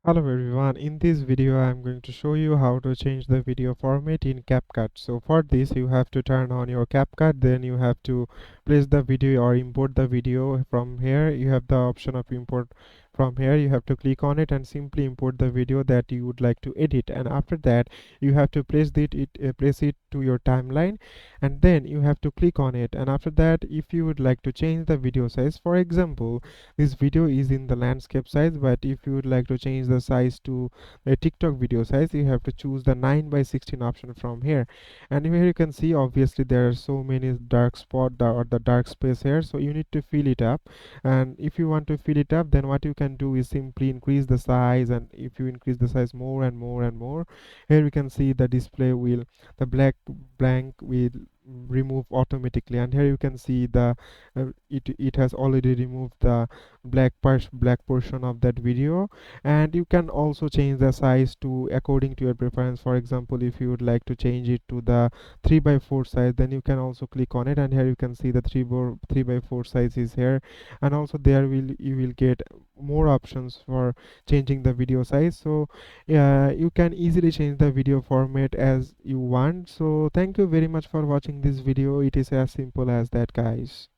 Hello everyone, in this video I am going to show you how to change the video format in CapCut. So for this you have to turn on your CapCut, then you have to place the video or import the video from here. You have the option of import from here. You have to click on it and simply import the video that you would like to edit, and after that you have to place it to your timeline, and then you have to click on it. And after that, if you would like to change the video size, for example this video is in the landscape size, but if you would like to change the size to a TikTok video size, you have to choose the 9 by 16 option from here. And here you can see obviously there are so many dark spot or the dark space here, so you need to fill it up. And if you want to fill it up, then what you can do is simply increase the size, and if you increase the size more and more and more, here we can see the display will, the black blank will remove automatically. And here you can see the it has already removed the black portion of that video. And you can also change the size to according to your preference. For example, if you would like to change it to the 3 by 4 size, then you can also click on it, and here you can see the 3 by 4 size is here. And also there you will get more options for changing the video size. So you can easily change the video format as you want. So thank you very much for watching this video. It is as simple as that, guys.